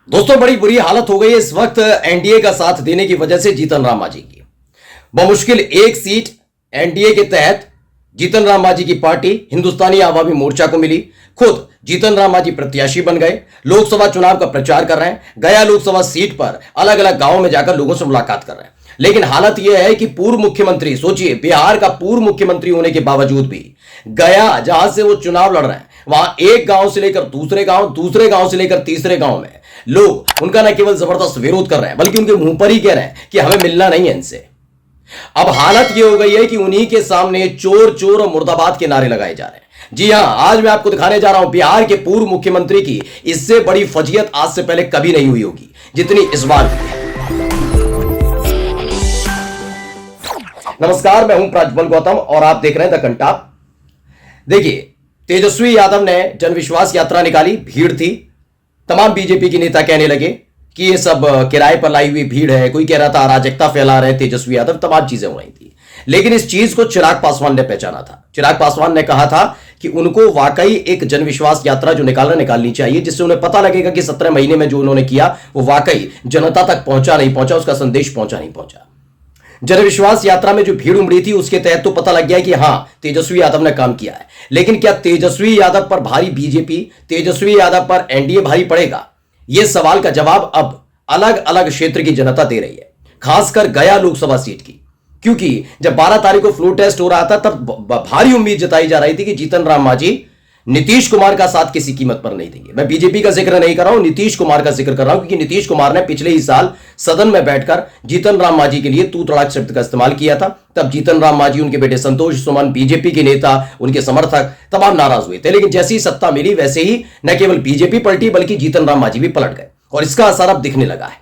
दोस्तों, बड़ी बुरी हालत हो गई है इस वक्त एनडीए का साथ देने की वजह से जीतन राम मांझी की। बमुश्किल एक सीट एनडीए के तहत जीतन राम मांझी की पार्टी हिंदुस्तानी आवामी मोर्चा को मिली। खुद जीतन राम मांझी प्रत्याशी बन गए, लोकसभा चुनाव का प्रचार कर रहे हैं, गया लोकसभा सीट पर अलग अलग गांवों में जाकर लोगों से मुलाकात कर रहे हैं। लेकिन हालत यह है कि पूर्व मुख्यमंत्री, सोचिए, बिहार का पूर्व मुख्यमंत्री होने के बावजूद भी गया जहां से वो चुनाव लड़ रहे हैं, वहां एक गांव से लेकर दूसरे गांव, दूसरे गांव से लेकर तीसरे गांव में लोग उनका न केवल जबरदस्त विरोध कर रहे हैं बल्कि उनके मुंह पर ही कह रहे हैं कि हमें मिलना नहीं है इनसे। अब हालत यह हो गई है कि उन्हीं के सामने चोर चोर और मुर्दाबाद के नारे लगाए जा रहे हैं। जी हां, आज मैं आपको दिखाने जा रहा हूं बिहार के पूर्व मुख्यमंत्री की इससे बड़ी फजीयत आज से पहले कभी नहीं हुई होगी जितनी इस बार हुई है। नमस्कार, मैं हूं प्रज्वल गौतम और आप देख रहे हैं द कंटाप। देखिए, तेजस्वी यादव ने जनविश्वास यात्रा निकाली, भीड़ थी। तमाम बीजेपी के नेता कहने लगे कि ये सब किराए पर लाई हुई भीड़ है, कोई कह रहा था अराजकता फैला रहे तेजस्वी यादव, तमाम चीजें हो रही थी। लेकिन इस चीज को चिराग पासवान ने पहचाना था। चिराग पासवान ने कहा था कि उनको वाकई एक जनविश्वास यात्रा जो निकालनी चाहिए, जिससे उन्हें पता लगेगा कि 17 महीने में जो उन्होंने किया वो वाकई जनता तक पहुंचा नहीं पहुंचा, उसका संदेश पहुंचा नहीं पहुंचा। जनविश्वास यात्रा में जो भीड़ उमड़ी थी उसके तहत तो पता लग गया कि हां, तेजस्वी यादव ने काम किया है। लेकिन क्या तेजस्वी यादव पर भारी बीजेपी, तेजस्वी यादव पर एनडीए भारी पड़ेगा? यह सवाल का जवाब अब अलग अलग क्षेत्र की जनता दे रही है, खासकर गया लोकसभा सीट की। क्योंकि जब 12 तारीख को फ्लोर टेस्ट हो रहा था तब भारी उम्मीद जताई जा रही थी कि जीतन राम मांझी नीतीश कुमार का साथ किसी कीमत पर नहीं देंगे। मैं बीजेपी का जिक्र नहीं कर रहा हूं, नीतीश कुमार का जिक्र कर रहा हूं, क्योंकि नीतीश कुमार ने पिछले ही साल सदन में बैठकर जीतन राम मांझी के लिए तू तड़ाक शब्द का इस्तेमाल किया था। तब जीतन राम मांझी, उनके बेटे संतोष सुमन, बीजेपी के नेता, उनके समर्थक तमाम नाराज हुए थे। लेकिन जैसी सत्ता मिली वैसे ही न केवल बीजेपी पलटी बल्कि जीतन राम मांझी भी पलट गए और इसका असर अब दिखने लगा है।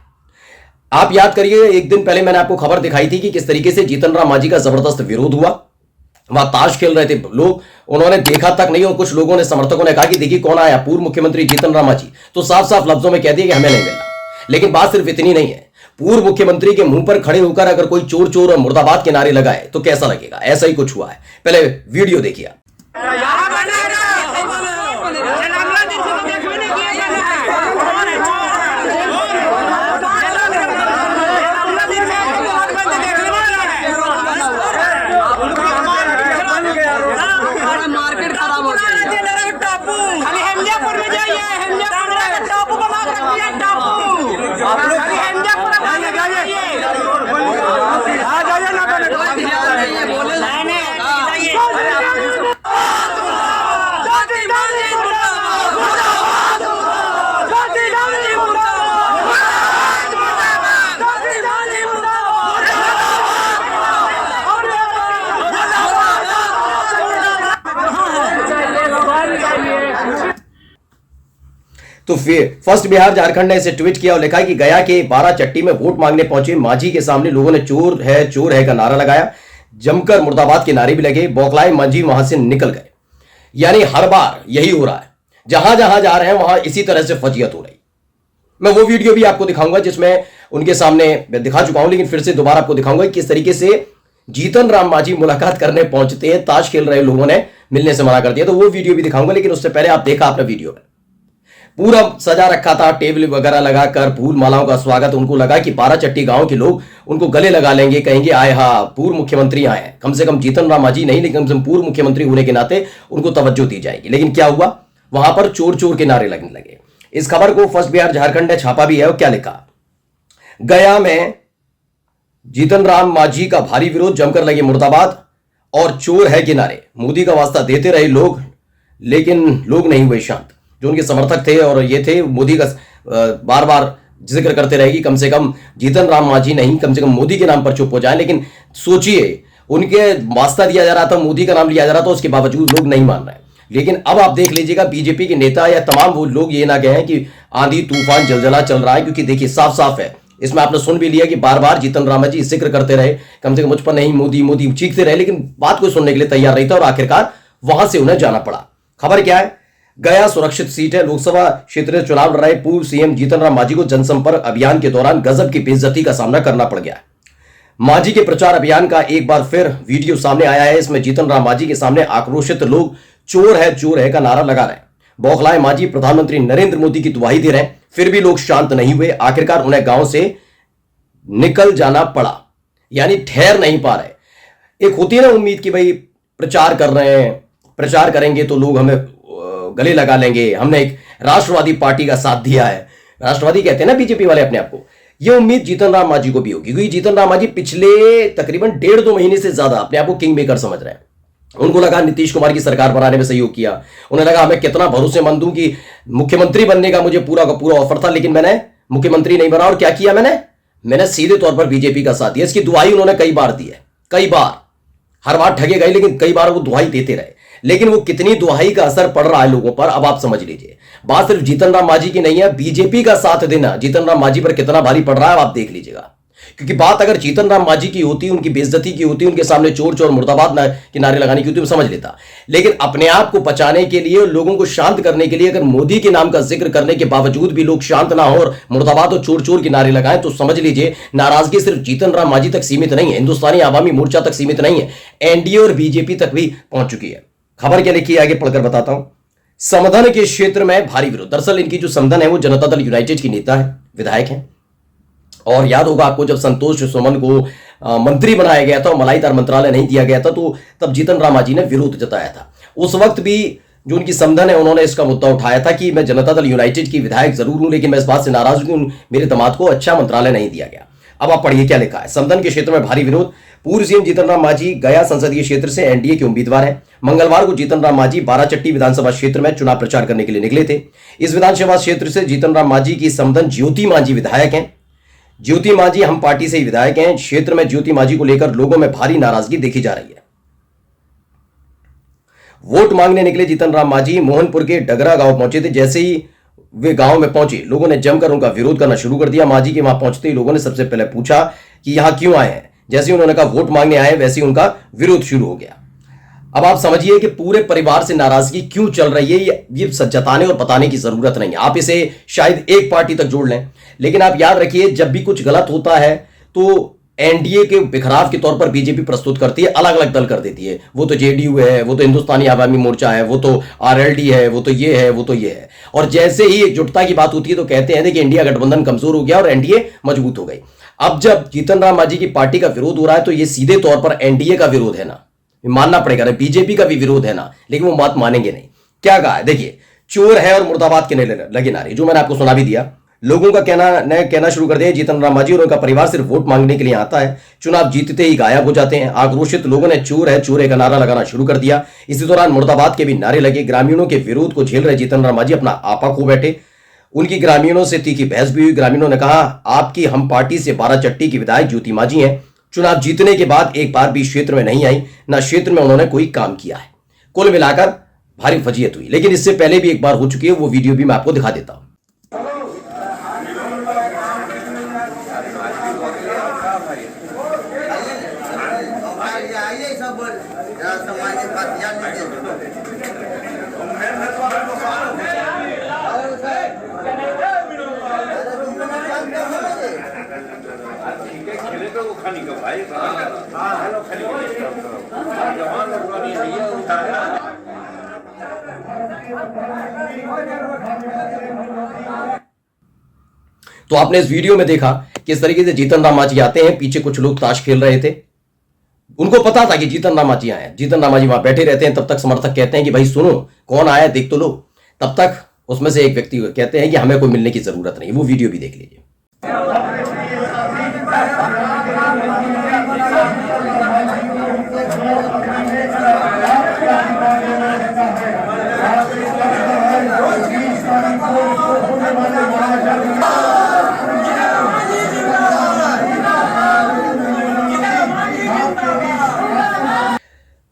आप याद करिए, एक दिन पहले मैंने आपको खबर दिखाई थी कि किस तरीके से जीतन राम मांझी का जबरदस्त विरोध हुआ। वहां ताश खेल रहे थे लोग, उन्होंने देखा तक नहीं और कुछ लोगों ने, समर्थकों ने कहा कि देखिए कौन आया, पूर्व मुख्यमंत्री जीतन राम मांझी। तो साफ साफ लफ्जों में कह दिया कि हमें नहीं मिलना। लेकिन बात सिर्फ इतनी नहीं है, पूर्व मुख्यमंत्री के मुंह पर खड़े होकर अगर कोई चोर चोर और मुर्दाबाद के नारे लगाए तो कैसा लगेगा? ऐसा ही कुछ हुआ है। पहले वीडियो देखिए। मार्केट खराब हो तो फिर फर्स्ट बिहार झारखंड ने इसे ट्वीट किया और लिखा कि गया के 12 चट्टी में वोट मांगने पहुंचे मांझी के सामने लोगों ने चोर है का नारा लगाया। जमकर मुर्दाबाद के नारे भी लगे। बौखलाए मांझी वहां से निकल गए। यानी हर बार यही हो रहा है, जहां जहां जा रहे हैं वहां इसी तरह से फजीयत हो रही। मैं वो वीडियो भी आपको दिखाऊंगा जिसमें उनके सामने मैं दिखा चुका हूं, लेकिन फिर से दोबारा आपको दिखाऊंगा किस तरीके से जीतन राम मांझी मुलाकात करने पहुंचते हैं, ताश खेल रहे लोगों ने मिलने से मना कर दिया। तो वो वीडियो भी दिखाऊंगा, लेकिन उससे पहले आप देखा आपने वीडियो में पूरा सजा रखा था, टेबल वगैरह लगाकर फूल मालाओं का स्वागत। उनको लगा कि 12 चट्टी गांव के लोग उनको गले लगा लेंगे, कहेंगे आए हाँ पूर्व मुख्यमंत्री आए हैं, कम से कम जीतन राम मांझी नहीं लेकिन कम से कम पूर्व मुख्यमंत्री होने के नाते उनको तवज्जो दी जाएगी। लेकिन क्या हुआ, वहां पर चोर चोर के नारे लगने लगे। इस खबर को फर्स्ट बिहार झारखंड ने छापा भी है और क्या लिखा, गया में जीतन राम मांझी का भारी विरोध, जमकर लगे मुर्दाबाद और चोर है के नारे। मोदी का वास्ता देते रहे लोग, लेकिन लोग नहीं हुए शांत। जो उनके समर्थक थे और ये थे, मोदी का बार बार जिक्र करते रहे कि कम से कम जीतन राम मांझी नहीं, कम से कम मोदी के नाम पर चुप हो जाए। लेकिन सोचिए, उनके वास्ता दिया जा रहा था, मोदी का नाम लिया जा रहा था, उसके बावजूद लोग नहीं मान रहे। लेकिन अब आप देख लीजिएगा, बीजेपी के नेता या तमाम वो लोग ये ना कहें कि आंधी तूफान जलजला चल रहा है, क्योंकि देखिए साफ साफ है। इसमें आपने सुन भी लिया कि बार बार जीतन राम मांझी जिक्र करते रहे, कम से कम मुझ पर नहीं, मोदी मोदी चीखते रहे, लेकिन बात कोई सुनने के लिए तैयार नहीं था और आखिरकार वहां से उन्हें जाना पड़ा। खबर क्या है, गया सुरक्षित सीट है। लोकसभा क्षेत्र में चुनाव लड़ रहे पूर्व सीएम जीतन राम मांझी को जनसंपर्क अभियान के दौरान गजब की बेइज्जती का सामना करना पड़ गया। मांझी के प्रचार अभियान का एक बार फिर वीडियो सामने आया है। इसमें जीतन राम मांझी के सामने आक्रोशित लोग चोर है का नारा लगा रहे हैं। बौखलाए मांझी प्रधानमंत्री नरेंद्र मोदी की दुहाई दे रहे हैं, फिर भी लोग शांत नहीं हुए। आखिरकार उन्हें गांव से निकल जाना पड़ा, यानी ठहर नहीं पा रहे। एक होती है ना उम्मीद कि भाई प्रचार कर रहे हैं, प्रचार करेंगे तो लोग हमें गले लगा लेंगे, हमने एक राष्ट्रवादी पार्टी का साथ दिया है, राष्ट्रवादी कहते हैं ना बीजेपी वाले अपने आप को। यह उम्मीद जीतन राम मांझी को भी होगी, क्योंकि जीतन राम मांझी पिछले तकरीबन 1.5-2 महीने से ज्यादा अपने आप को किंग मेकर समझ रहे हैं। उनको लगा नीतीश कुमार की सरकार बनाने में सहयोग किया, उन्हें लगा मैं कितना भरोसेमंद हूं कि मुख्यमंत्री बनने का मुझे पूरा का पूरा ऑफर था, लेकिन मैंने मुख्यमंत्री नहीं बना। और क्या किया मैंने सीधे तौर पर बीजेपी का साथ दिया। इसकी दुहाई उन्होंने कई बार दी है, कई बार, हर बार ठगे गए, लेकिन कई बार वो दुहाई देते रहे। लेकिन वो कितनी दुहाई का असर पड़ रहा है लोगों पर, अब आप समझ लीजिए। बात सिर्फ जीतन राम मांझी की नहीं है, बीजेपी का साथ देना जीतन राम मांझी पर कितना भारी पड़ रहा है आप देख लीजिएगा। क्योंकि बात अगर जीतन राम मांझी की होती, उनकी बेइज्जती की होती, उनके सामने चोर चोर मुर्दाबाद के नारे लगाने की होती, मैं समझ लेता। लेकिन अपने आप को बचाने के लिए, लोगों को शांत करने के लिए, अगर मोदी के नाम का जिक्र करने के बावजूद भी लोग शांत ना हो और मुर्दाबाद और चोर चोर के नारे लगाएं, तो समझ लीजिए नाराजगी सिर्फ जीतन राम मांझी तक सीमित नहीं है, हिंदुस्तानी आवामी मोर्चा तक सीमित नहीं है, एनडीए और बीजेपी तक भी पहुंच चुकी है। खबर क्या लिखी है आगे पढ़कर बताता हूं। समधन के क्षेत्र में भारी विरोध। दरअसल इनकी जो समधन है वो जनता दल यूनाइटेड की नेता है, विधायक हैं। और याद होगा आपको जब संतोष सुमन को मंत्री बनाया गया था और मलाईदार मंत्रालय नहीं दिया गया था, तो तब जीतन राम मांझी ने विरोध जताया था। उस वक्त भी जो उनकी समधन है उन्होंने इसका मुद्दा उठाया था कि मैं जनता दल यूनाइटेड की विधायक जरूर हूं, लेकिन मैं इस बात से नाराज हूं मेरे दामाद को अच्छा मंत्रालय नहीं दिया गया। अब आप पढ़िए क्या लिखा है। समधन के क्षेत्र में भारी विरोध। पूर्व सीएम जीतन राम मांझी गया संसदीय क्षेत्र से एनडीए के उम्मीदवार हैं। मंगलवार को जीतन राम मांझी बाराचट्टी विधानसभा क्षेत्र में चुनाव प्रचार करने के लिए निकले थे। इस विधानसभा क्षेत्र से जीतन राम मांझी की समधन ज्योति मांझी विधायक हैं। ज्योति मांझी हम पार्टी से ही विधायक हैं। क्षेत्र में ज्योति मांझी को लेकर लोगों में भारी नाराजगी देखी जा रही है। वोट मांगने निकले जीतन राम मांझी मोहनपुर के डगरा गांव पहुंचे थे। जैसे ही वे गांव में पहुंचे, लोगों ने जमकर उनका विरोध करना शुरू कर दिया। मांझी के वहां पहुंचते ही लोगों ने सबसे पहले पूछा कि यहां क्यों आए हैं। जैसे ही उन्होंने कहा वोट मांगने आए, वैसे ही उनका विरोध शुरू हो गया। अब आप समझिए कि पूरे परिवार से नाराजगी क्यों चल रही है, ये जताने और बताने की जरूरत नहीं है। आप इसे शायद एक पार्टी तक जोड़ लें, लेकिन आप याद रखिए जब भी कुछ गलत होता है तो एनडीए के बिखराव के तौर पर बीजेपी प्रस्तुत करती है, अलग अलग दल कर देती है। वो तो जेडीयू है, वो तो हिंदुस्तानी आवामी मोर्चा है, वो तो आरएलडी है, वो तो ये है, वो तो ये है। और जैसे ही एकजुटता की बात होती है तो कहते हैं कि इंडिया गठबंधन कमजोर हो गया और एनडीए मजबूत हो गई। अब जब जीतन राम मांझी की पार्टी का विरोध हो रहा है तो ये सीधे तौर पर एनडीए का विरोध है ना, मानना पड़ेगा। बीजेपी का भी विरोध है ना, लेकिन वो बात मानेंगे नहीं। क्या कहा है देखिए, चोर है और मुर्दाबाद के लगे नारे, जो मैंने आपको सुना भी दिया। लोगों का कहना शुरू कर दिया जीतन राम मांझी और उनका परिवार सिर्फ वोट मांगने के लिए आता है, चुनाव जीतते ही गायब हो जाते हैं। आक्रोशित लोगों ने चोर है का नारा लगाना शुरू कर दिया। इसी दौरान मुर्दाबाद के भी नारे लगे। ग्रामीणों के विरोध को झेल रहे जीतन राम मांझी अपना आपा खो बैठे। उनकी ग्रामीणों से तीखी बहस भी हुई। ग्रामीणों ने कहा आपकी हम पार्टी से बाराचट्टी की विधायक ज्योति मांझी हैं, चुनाव जीतने के बाद एक बार भी क्षेत्र में नहीं आई, ना क्षेत्र में उन्होंने कोई काम किया है। कुल मिलाकर भारी फजीयत हुई। लेकिन इससे पहले भी एक बार हो चुकी है, वो वीडियो भी मैं आपको दिखा देता हूं। तो आपने इस वीडियो में देखा किस तरीके से जीतन राम मांझी आते हैं। पीछे कुछ लोग ताश खेल रहे थे, उनको पता था कि जीतन राम मांझी आए हैं। जीतन राम मांझी वहां बैठे रहते हैं। तब तक समर्थक कहते हैं कि भाई सुनो कौन आया देख तो लो। तब तक उसमें से एक व्यक्ति कहते हैं कि हमें कोई मिलने की जरूरत नहीं। वो वीडियो भी देख लीजिए।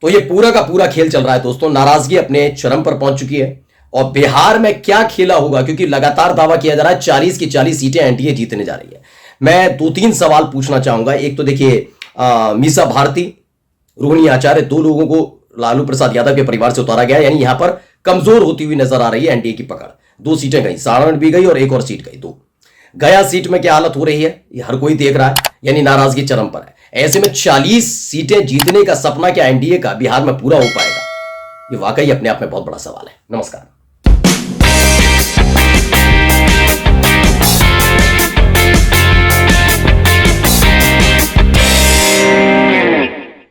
तो ये पूरा का पूरा खेल चल रहा है दोस्तों। नाराजगी अपने चरम पर पहुंच चुकी है। और बिहार में क्या खेला होगा, क्योंकि लगातार दावा किया जा रहा है 40 की 40 सीटें एनडीए जीतने जा रही है। मैं 2-3 सवाल पूछना चाहूंगा। एक तो देखिए मीसा भारती, रोहिणी आचार्य, 2 लोगों को लालू प्रसाद यादव के परिवार से उतारा गया, यानी यहां पर कमजोर होती हुई नजर आ रही है एनडीए की पकड़। 2 सीटें गई, सारण भी गई और एक और सीट गई 2। गया सीट में क्या हालत हो रही है ये हर कोई देख रहा है, यानी नाराजगी चरम पर है। ऐसे में 40 सीटें जीतने का सपना क्या एनडीए का बिहार में पूरा हो पाएगा? ये वाकई अपने आप में बहुत बड़ा सवाल है। नमस्कार।